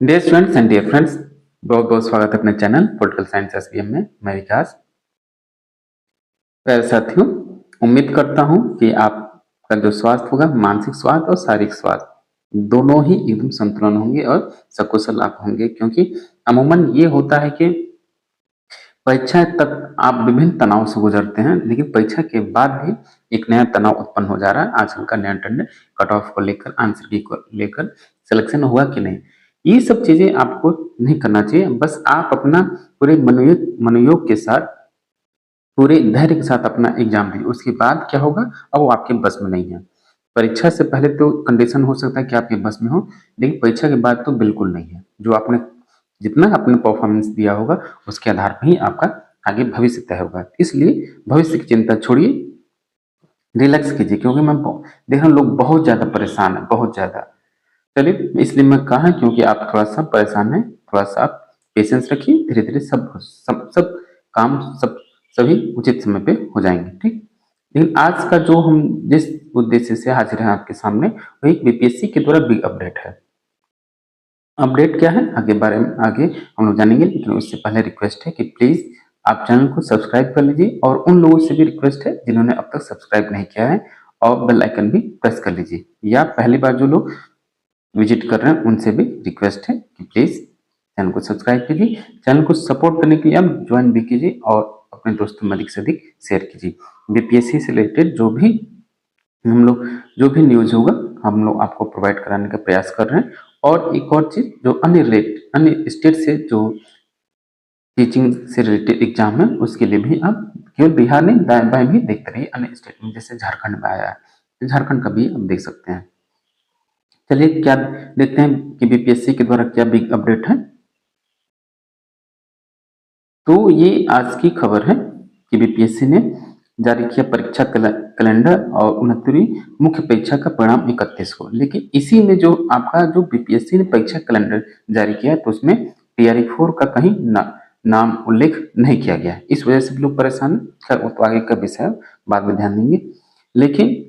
Dear students and dear friends, बहुत बहुत स्वागत है अपने चैनल पॉलिटिकल साइंस एसबीएम में। मैं विकास। प्यारे साथियों, उम्मीद करता हूं कि आपका जो स्वास्थ्य होगा, मानसिक स्वास्थ्य और शारीरिक स्वास्थ्य दोनों ही एकदम संतुलन होंगे और सकुशल आप होंगे, क्योंकि अमूमन ये होता है कि परीक्षा तक आप विभिन्न तनाव से गुजरते हैं, लेकिन परीक्षा के बाद भी एक नया तनाव उत्पन्न हो जा रहा है। आजकल का नया ट्रेंड कट ऑफ को लेकर, आंसर की को लेकर, सिलेक्शन हुआ कि नहीं, ये सब चीजें आपको नहीं करना चाहिए। बस आप अपना पूरे मनोयोग के साथ, पूरे धैर्य के साथ अपना एग्जाम दीजिए। उसके बाद क्या होगा, अब वो आपके बस में नहीं है। परीक्षा से पहले तो कंडीशन हो सकता है कि आपके बस में हो, लेकिन परीक्षा के बाद तो बिल्कुल नहीं है। जो आपने जितना आपने परफॉर्मेंस दिया होगा उसके आधार पर ही आपका आगे भविष्य तय होगा। इसलिए भविष्य की चिंता छोड़िए, रिलैक्स कीजिए, क्योंकि मैं देख रहा हूँ लोग बहुत ज्यादा परेशान है, बहुत ज्यादा। चलिए, इसलिए मैं कहा क्योंकि आप थोड़ा सा परेशान हैं, थोड़ा सा आप पेशेंस रखिए, धीरे धीरे सब काम सभी उचित समय पे हो जाएंगे। ठीक। लेकिन आज का जो हम जिस उद्देश्य से हाजिर हैं आपके सामने, वो एक बीपीएससी के द्वारा बिग अपडेट है। अपडेट क्या है आगे बारे में आगे हम लोग जानेंगे, लेकिन उससे पहले रिक्वेस्ट है कि प्लीज आप चैनल को सब्सक्राइब कर लीजिए, और उन लोगों से भी रिक्वेस्ट है जिन्होंने अब तक सब्सक्राइब नहीं किया है, और बेल आइकन भी प्रेस कर लीजिए। या पहली बार जो लोग विजिट कर रहे हैं उनसे भी रिक्वेस्ट है कि प्लीज चैनल को सब्सक्राइब कीजिए। चैनल को सपोर्ट करने के लिए आप ज्वाइन भी कीजिए और अपने दोस्तों में अधिक से अधिक शेयर कीजिए। बीपीएससी से रिलेटेड जो भी न्यूज होगा हम लोग आपको प्रोवाइड कराने का प्रयास कर रहे हैं। और एक और चीज, जो अन्य स्टेट से जो टीचिंग से रिलेटेड एग्जाम है, उसके लिए भी आप केवल बिहार नहीं, दाएं बाएं भी देखते रहिए। अन्य स्टेट में जैसे झारखंड में आया है, तो झारखंड का भी आप देख सकते हैं। चलिए, क्या देखते हैं कि बीपीएससी के द्वारा क्या बिग अपडेट है। तो ये आज की खबर है कि बीपीएससी ने जारी किया परीक्षा कैलेंडर और 69वीं मुख्य परीक्षा का परिणाम 31 को। लेकिन इसी में जो आपका जो बीपीएससी ने परीक्षा कैलेंडर जारी किया, तो उसमें टीआरई 4 का कहीं नाम उल्लेख नहीं किया गया है। इस वजह से भी लोग परेशान हैं। खैर, वो तो आगे का विषय है, बाद में ध्यान देंगे। लेकिन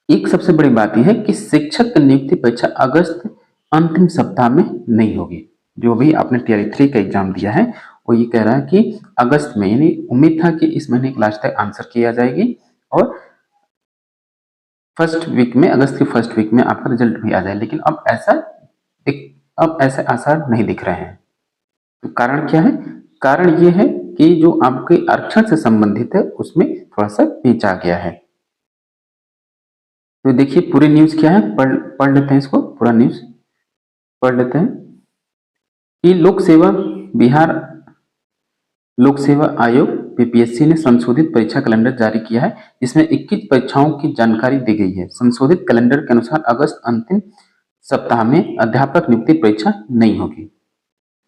एक सबसे बड़ी बात यह है कि शिक्षक नियुक्ति परीक्षा अगस्त अंतिम सप्ताह में नहीं होगी। जो भी आपने टीआरई 3 का एग्जाम दिया है, वो ये कह रहा है कि अगस्त में, यानी उम्मीद था कि इस महीने के लास्ट तक आंसर की आ जाएगी और अगस्त की फर्स्ट वीक में आपका रिजल्ट भी आ जाए। लेकिन अब ऐसे आसार नहीं दिख रहे हैं। तो कारण क्या है? कारण ये है कि जो आपके आरक्षण से संबंधित है उसमें थोड़ा सा पेच आ गया है। तो देखिए पूरी न्यूज क्या है, पढ़ लेते हैं इसको, पूरा न्यूज पढ़ लेते हैं कि बिहार लोक सेवा आयोग बीपीएससी ने संशोधित परीक्षा कैलेंडर जारी किया है। इसमें 21 परीक्षाओं की जानकारी दी गई है। संशोधित कैलेंडर के अनुसार अगस्त अंतिम सप्ताह में अध्यापक नियुक्ति परीक्षा नहीं होगी।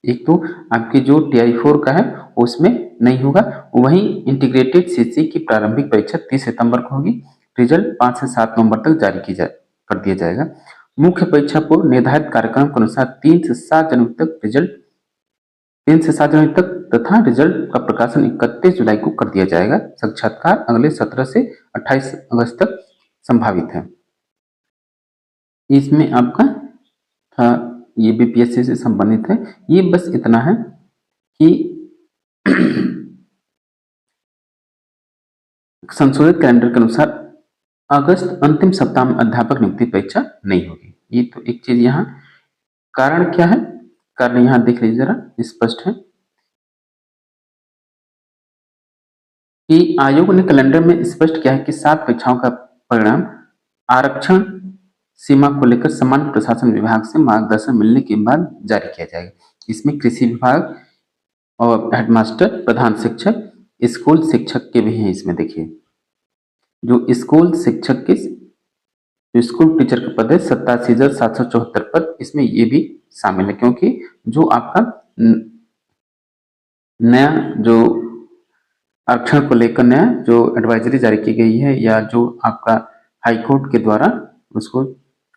एक तो आपकी जो टीआरई 4 का है उसमें नहीं होगा, वहीं इंटीग्रेटेड सीसी की प्रारंभिक परीक्षा 30 सितंबर को होगी। रिजल्ट 5 से 7 नवंबर तक कर दिया जाएगा। मुख्य परीक्षा को निर्धारित कार्यक्रम के अनुसार 3 से 7 जनवरी तक तथा रिजल्ट का प्रकाशन 31 जुलाई को कर दिया जाएगा। साक्षात्कार अगले 17 से 28 अगस्त तक संभावित है। इसमें आपका था, ये बीपीएससी से संबंधित है। ये बस इतना है कि संशोधित कैलेंडर के अनुसार अगस्त अंतिम सप्ताह में अध्यापक नियुक्ति परीक्षा नहीं होगी। ये तो एक चीज यहाँ। कारण क्या है? कारण यहाँ देख लीजिए जरा, स्पष्ट है कि आयोग ने कैलेंडर में स्पष्ट किया है कि 7 परीक्षाओं का परिणाम आरक्षण सीमा को लेकर सामान्य प्रशासन विभाग से मार्गदर्शन मिलने के बाद जारी किया जाएगा। इसमें कृषि विभाग और हेडमास्टर, प्रधान शिक्षक, स्कूल शिक्षक के भी हैं। इसमें देखिए जो स्कूल शिक्षक के जो स्कूल टीचर का पद है 87,774 पद, इसमें ये भी शामिल है, क्योंकि जो आपका नया जो आरक्षण को लेकर नया जो एडवाइजरी जारी की गई है, या जो आपका हाई कोर्ट के द्वारा उसको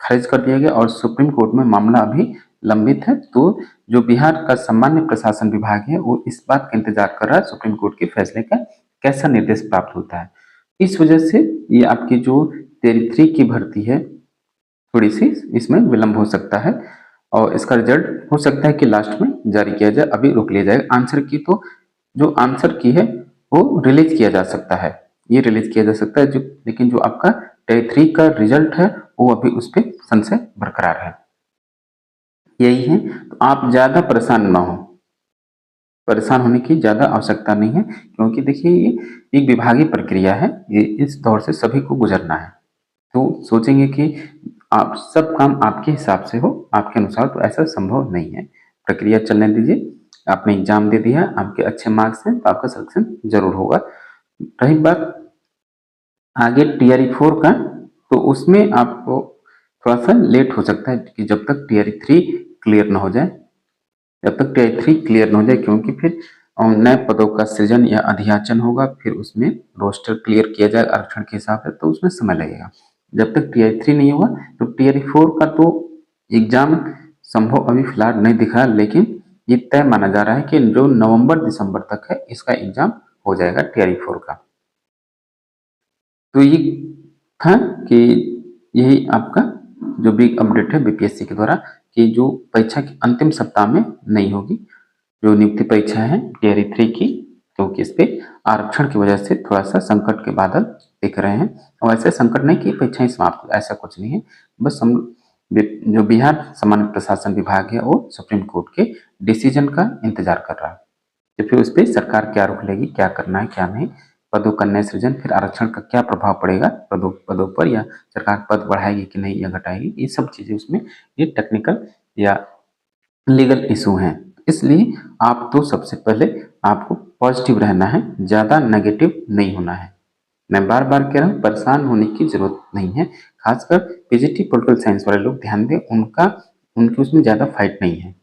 खारिज कर दिया गया और सुप्रीम कोर्ट में मामला अभी लंबित है, तो जो बिहार का सामान्य प्रशासन विभाग है वो इस बात का इंतजार कर रहा है सुप्रीम कोर्ट के फैसले का कैसा निर्देश प्राप्त होता है। इस वजह से ये आपकी जो टीआरई 3 की भर्ती है, थोड़ी सी इसमें विलंब हो सकता है। और इसका रिजल्ट हो सकता है कि लास्ट में जारी किया जाए, अभी रोक लिया जाएगा। आंसर की तो जो आंसर की है वो रिलीज किया जा सकता है, ये रिलीज किया जा सकता है जो, लेकिन जो आपका टेट 3 का रिजल्ट है वो अभी उस पर संशय बरकरार है। यही है, तो आप ज्यादा परेशान ना हो, परेशान होने की ज्यादा आवश्यकता नहीं है, क्योंकि देखिए ये एक विभागीय प्रक्रिया है, ये इस दौर से सभी को गुजरना है। तो सोचेंगे कि आप सब काम आपके हिसाब से हो, आपके अनुसार, तो ऐसा संभव नहीं है। प्रक्रिया चलने दीजिए, आपने एग्जाम दे दिया, आपके अच्छे मार्क्स हैं तो आपका सिलेक्शन जरूर होगा। रही बात आगे टीआरई 4 का, तो उसमें आपको थोड़ा सा लेट हो सकता है कि जब तक टीआरई 3 क्लियर ना हो जाए, जब तक टीआरई 3 क्लियर ना हो जाए, क्योंकि फिर नए पदों का सृजन या अधियाचन होगा, फिर उसमें रोस्टर क्लियर किया जाएगा आरक्षण के हिसाब से, तो उसमें समय लगेगा। जब तक टीआरई 3 नहीं होगा तो टीआरई 4 का तो एग्जाम संभव अभी फिलहाल नहीं दिख रहा, लेकिन ये तय माना जा रहा है कि जो नवंबर दिसंबर तक है इसका एग्जाम हो जाएगा टीआरई 4 का। तो ये था कि यही आपका जो बिग अपडेट है बीपीएससी के द्वारा, कि जो परीक्षा के अंतिम सप्ताह में नहीं होगी, जो नियुक्ति परीक्षा है टीआरई 3 की, क्योंकि इस पे आरक्षण की वजह से थोड़ा सा संकट के बादल दिख रहे हैं। और ऐसे संकट नहीं कि परीक्षाएं समाप्त, ऐसा कुछ नहीं है, बस हम जो बिहार सामान्य प्रशासन विभाग है वो सुप्रीम कोर्ट के डिसीजन का इंतजार कर रहा है, तो फिर उस पर सरकार क्या रुख लेगी, क्या करना है क्या नहीं, पदों का नए सृजन, फिर आरक्षण का क्या प्रभाव पड़ेगा पदों पर, या सरकार पद बढ़ाएगी कि नहीं या घटाएगी, ये सब चीजें उसमें ये टेक्निकल या लीगल इशू हैं। इसलिए आप तो सबसे पहले आपको पॉजिटिव रहना है, ज्यादा नेगेटिव नहीं होना है। मैं बार बार कह रहा हूँ, परेशान होने की जरूरत नहीं है। खासकर पीजीटी पॉलिटिकल साइंस वाले लोग ध्यान दें, उनकी उसमें ज्यादा फाइट नहीं है।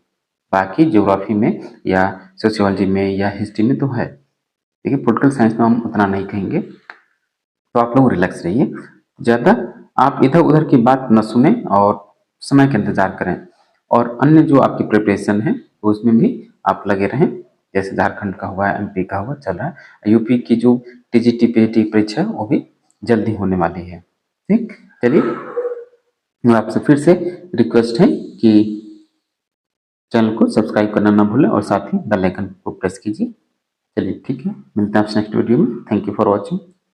बाकी ज्योग्राफी में या सोशियोलॉजी में या हिस्ट्री में तो है, लेकिन पॉलिटिकल साइंस में हम उतना नहीं कहेंगे। तो आप लोग रिलैक्स रहिए, ज़्यादा आप इधर उधर की बात न सुने और समय का इंतजार करें। और अन्य जो आपकी प्रिपरेशन है तो उसमें भी आप लगे रहें, जैसे झारखंड का हुआ है, एमपी का हुआ चल रहा है, यूपी की जो टीजीटी पीजीटी परीक्षा है वो भी जल्दी होने वाली है। ठीक, चलिए, आपसे फिर से रिक्वेस्ट है कि चैनल को सब्सक्राइब करना ना भूलें और साथ ही बेल आइकन को प्रेस कीजिए। चलिए ठीक है, मिलते हैं आपसे नेक्स्ट वीडियो में। Thank you for watching.